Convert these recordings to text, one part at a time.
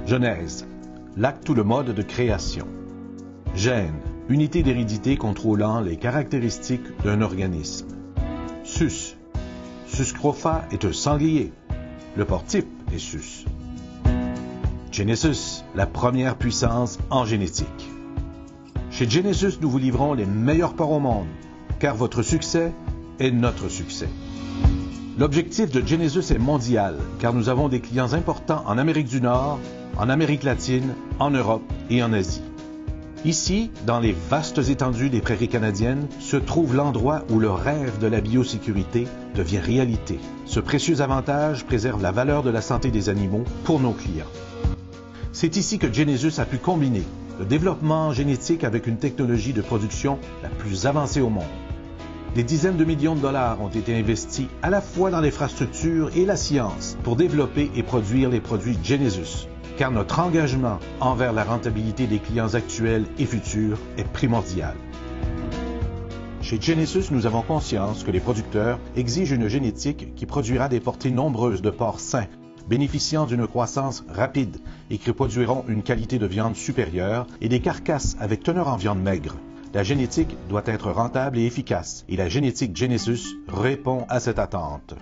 Genèse, l'acte ou le mode de création. Gène, unité d'hérédité contrôlant les caractéristiques d'un organisme. Sus, Suscrofa est un sanglier. Le porc-type est sus. Genesis, la première puissance en génétique. Chez Genesis, nous vous livrons les meilleurs porcs au monde, car votre succès est notre succès. L'objectif de Genesis est mondial, car nous avons des clients importants en Amérique du Nord, en Amérique latine, en Europe et en Asie. Ici, dans les vastes étendues des prairies canadiennes, se trouve l'endroit où le rêve de la biosécurité devient réalité. Ce précieux avantage préserve la valeur de la santé des animaux pour nos clients. C'est ici que Genesis a pu combiner le développement génétique avec une technologie de production la plus avancée au monde. Des dizaines de millions de dollars ont été investis à la fois dans l'infrastructure et la science pour développer et produire les produits Genesis, car notre engagement envers la rentabilité des clients actuels et futurs est primordial. Chez Genesis, nous avons conscience que les producteurs exigent une génétique qui produira des portées nombreuses de porcs sains, bénéficiant d'une croissance rapide et qui produiront une qualité de viande supérieure et des carcasses avec teneur en viande maigre. La génétique doit être rentable et efficace, et la génétique Genesis répond à cette attente.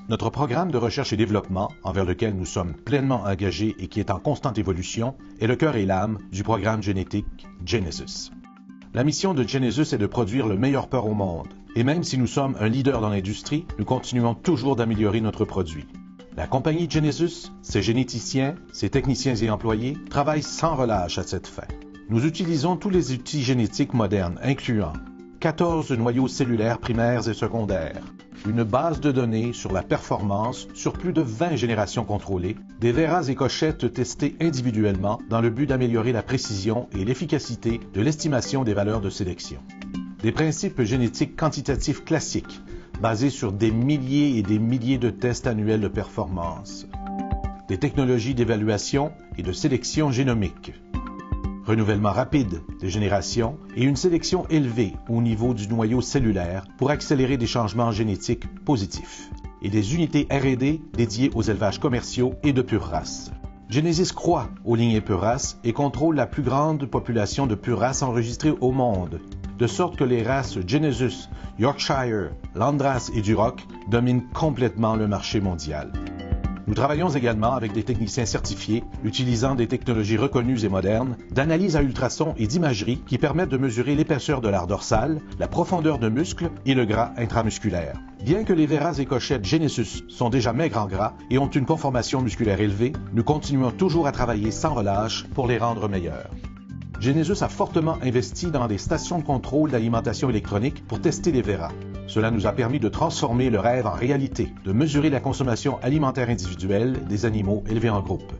Notre programme de recherche et développement, envers lequel nous sommes pleinement engagés et qui est en constante évolution, est le cœur et l'âme du programme génétique Genesis. La mission de Genesis est de produire le meilleur porc au monde, et même si nous sommes un leader dans l'industrie, nous continuons toujours d'améliorer notre produit. La compagnie Genesis, ses généticiens, ses techniciens et employés travaillent sans relâche à cette fin. Nous utilisons tous les outils génétiques modernes, incluant 14 noyaux cellulaires primaires et secondaires, une base de données sur la performance sur plus de 20 générations contrôlées, des verras et cochettes testés individuellement dans le but d'améliorer la précision et l'efficacité de l'estimation des valeurs de sélection. Des principes génétiques quantitatifs classiques, basés sur des milliers et des milliers de tests annuels de performance. Des technologies d'évaluation et de sélection génomique. Renouvellement rapide des générations et une sélection élevée au niveau du noyau cellulaire pour accélérer des changements génétiques positifs. Et des unités R&D dédiées aux élevages commerciaux et de pure race. Genesis croît aux lignées pure race et contrôle la plus grande population de pure race enregistrée au monde, de sorte que les races Genesis, Yorkshire, Landrace et Duroc dominent complètement le marché mondial. Nous travaillons également avec des techniciens certifiés, utilisant des technologies reconnues et modernes, d'analyse à ultrasons et d'imagerie qui permettent de mesurer l'épaisseur de l'art dorsal, la profondeur de muscles et le gras intramusculaire. Bien que les verras et cochettes Genesis sont déjà maigres en gras et ont une conformation musculaire élevée, nous continuons toujours à travailler sans relâche pour les rendre meilleurs. Genesis a fortement investi dans des stations de contrôle d'alimentation électronique pour tester les verras. Cela nous a permis de transformer le rêve en réalité, de mesurer la consommation alimentaire individuelle des animaux élevés en groupe.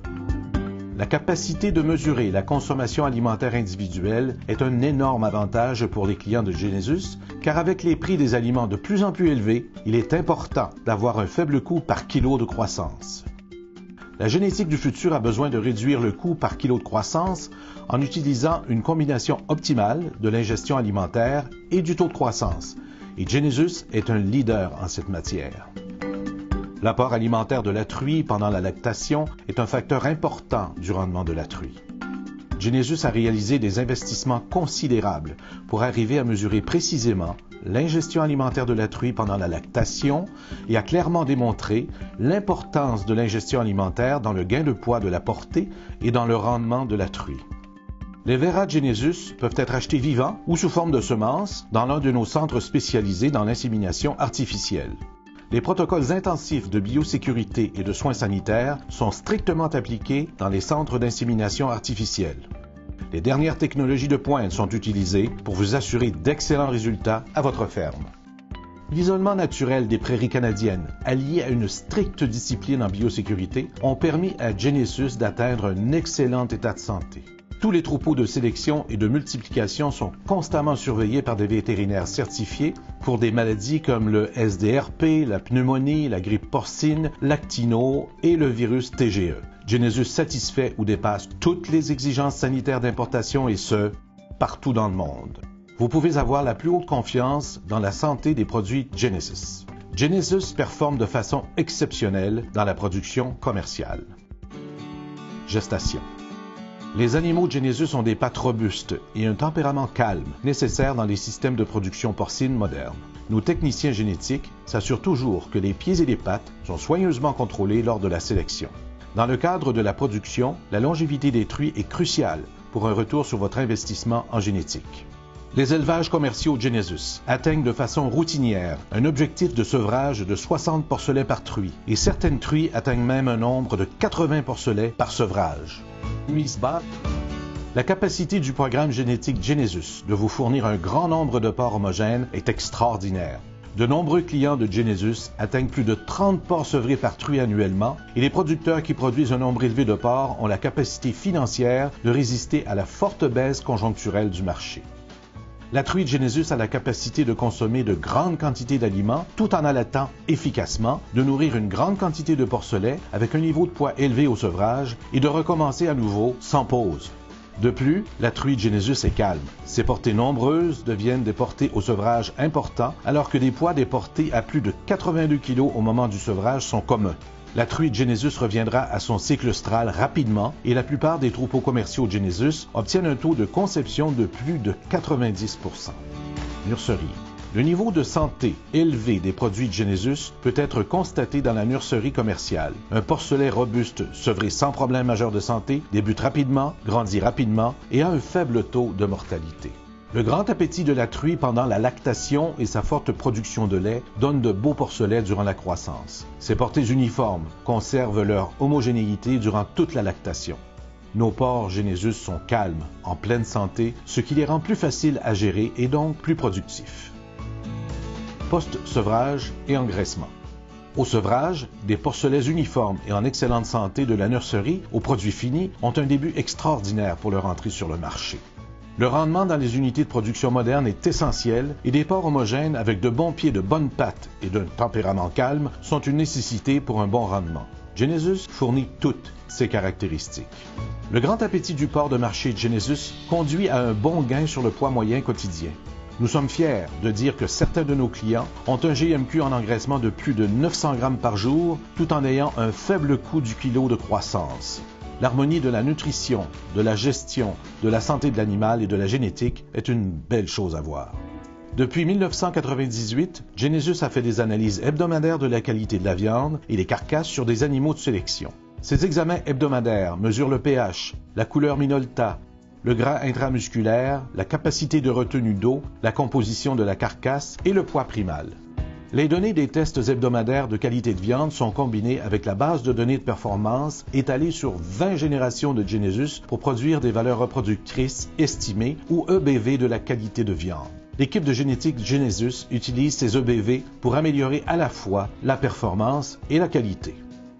La capacité de mesurer la consommation alimentaire individuelle est un énorme avantage pour les clients de Genesis, car avec les prix des aliments de plus en plus élevés, il est important d'avoir un faible coût par kilo de croissance. La génétique du futur a besoin de réduire le coût par kilo de croissance en utilisant une combinaison optimale de l'ingestion alimentaire et du taux de croissance, et Genesis est un leader en cette matière. L'apport alimentaire de la truie pendant la lactation est un facteur important du rendement de la truie. Genesis a réalisé des investissements considérables pour arriver à mesurer précisément l'ingestion alimentaire de la truie pendant la lactation et a clairement démontré l'importance de l'ingestion alimentaire dans le gain de poids de la portée et dans le rendement de la truie. Les verras Genesis peuvent être achetés vivants ou sous forme de semences dans l'un de nos centres spécialisés dans l'insémination artificielle. Les protocoles intensifs de biosécurité et de soins sanitaires sont strictement appliqués dans les centres d'insémination artificielle. Les dernières technologies de pointe sont utilisées pour vous assurer d'excellents résultats à votre ferme. L'isolement naturel des prairies canadiennes, allié à une stricte discipline en biosécurité, ont permis à Genesis d'atteindre un excellent état de santé. Tous les troupeaux de sélection et de multiplication sont constamment surveillés par des vétérinaires certifiés pour des maladies comme le SDRP, la pneumonie, la grippe porcine, l'actino et le virus TGE. Genesis satisfait ou dépasse toutes les exigences sanitaires d'importation et ce, partout dans le monde. Vous pouvez avoir la plus haute confiance dans la santé des produits Genesis. Genesis performe de façon exceptionnelle dans la production commerciale. gestation. Les animaux de Genesus ont des pattes robustes et un tempérament calme, nécessaire dans les systèmes de production porcine modernes. Nos techniciens génétiques s'assurent toujours que les pieds et les pattes sont soigneusement contrôlés lors de la sélection. Dans le cadre de la production, la longévité des truies est cruciale pour un retour sur votre investissement en génétique. Les élevages commerciaux Genesus atteignent de façon routinière un objectif de sevrage de 60 porcelets par truie et certaines truies atteignent même un nombre de 80 porcelets par sevrage. La capacité du programme génétique Genesus de vous fournir un grand nombre de porcs homogènes est extraordinaire. De nombreux clients de Genesus atteignent plus de 30 porcs sevrés par truie annuellement et les producteurs qui produisent un nombre élevé de porcs ont la capacité financière de résister à la forte baisse conjoncturelle du marché. La truie de Genesus a la capacité de consommer de grandes quantités d'aliments tout en allaitant efficacement, de nourrir une grande quantité de porcelets avec un niveau de poids élevé au sevrage et de recommencer à nouveau sans pause. De plus, la truie de Genesus est calme. Ses portées nombreuses deviennent des portées au sevrage importants alors que des poids des portées à plus de 82 kg au moment du sevrage sont communs. La truie de Genesus reviendra à son cycle œstral rapidement et la plupart des troupeaux commerciaux de Genesus obtiennent un taux de conception de plus de 90 %. Nurserie. Le niveau de santé élevé des produits de Genesus peut être constaté dans la nurserie commerciale. Un porcelet robuste, sevré sans problème majeur de santé, débute rapidement, grandit rapidement et a un faible taux de mortalité. Le grand appétit de la truie pendant la lactation et sa forte production de lait donnent de beaux porcelets durant la croissance. Ces portées uniformes conservent leur homogénéité durant toute la lactation. Nos porcs Genesus sont calmes, en pleine santé, ce qui les rend plus faciles à gérer et donc plus productifs. Post-sevrage et engraissement. Au sevrage, des porcelets uniformes et en excellente santé de la nurserie aux produits finis ont un début extraordinaire pour leur entrée sur le marché. Le rendement dans les unités de production modernes est essentiel et des porcs homogènes avec de bons pieds, de bonnes pattes et d'un tempérament calme sont une nécessité pour un bon rendement. Genesus fournit toutes ces caractéristiques. Le grand appétit du porc de marché de Genesus conduit à un bon gain sur le poids moyen quotidien. Nous sommes fiers de dire que certains de nos clients ont un GMQ en engraissement de plus de 900 grammes par jour tout en ayant un faible coût du kilo de croissance. L'harmonie de la nutrition, de la gestion, de la santé de l'animal et de la génétique est une belle chose à voir. Depuis 1998, Genesus a fait des analyses hebdomadaires de la qualité de la viande et des carcasses sur des animaux de sélection. Ces examens hebdomadaires mesurent le pH, la couleur Minolta, le gras intramusculaire, la capacité de retenue d'eau, la composition de la carcasse et le poids primal. Les données des tests hebdomadaires de qualité de viande sont combinées avec la base de données de performance étalée sur 20 générations de Genesus pour produire des valeurs reproductrices estimées ou EBV de la qualité de viande. L'équipe de génétique Genesus utilise ces EBV pour améliorer à la fois la performance et la qualité.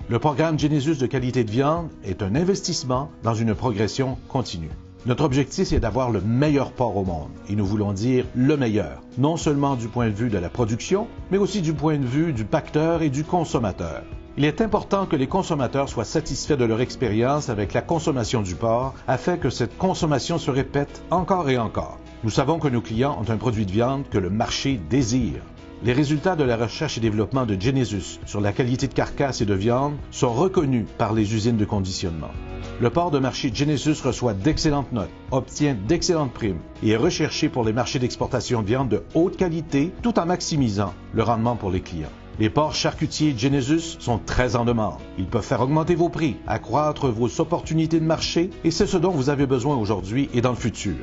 Le programme Genesus de qualité de viande est un investissement dans une progression continue. Notre objectif est d'avoir le meilleur porc au monde, et nous voulons dire le meilleur, non seulement du point de vue de la production, mais aussi du point de vue du pacteur et du consommateur. Il est important que les consommateurs soient satisfaits de leur expérience avec la consommation du porc, afin que cette consommation se répète encore et encore. Nous savons que nos clients ont un produit de viande que le marché désire. Les résultats de la recherche et développement de Genesus sur la qualité de carcasse et de viande sont reconnus par les usines de conditionnement. Le porc de marché Genesus reçoit d'excellentes notes, obtient d'excellentes primes et est recherché pour les marchés d'exportation de viande de haute qualité tout en maximisant le rendement pour les clients. Les porcs charcutiers Genesus sont très en demande. Ils peuvent faire augmenter vos prix, accroître vos opportunités de marché et c'est ce dont vous avez besoin aujourd'hui et dans le futur.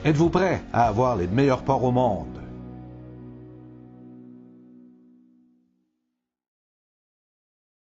Êtes-vous prêt à avoir les meilleurs porcs au monde?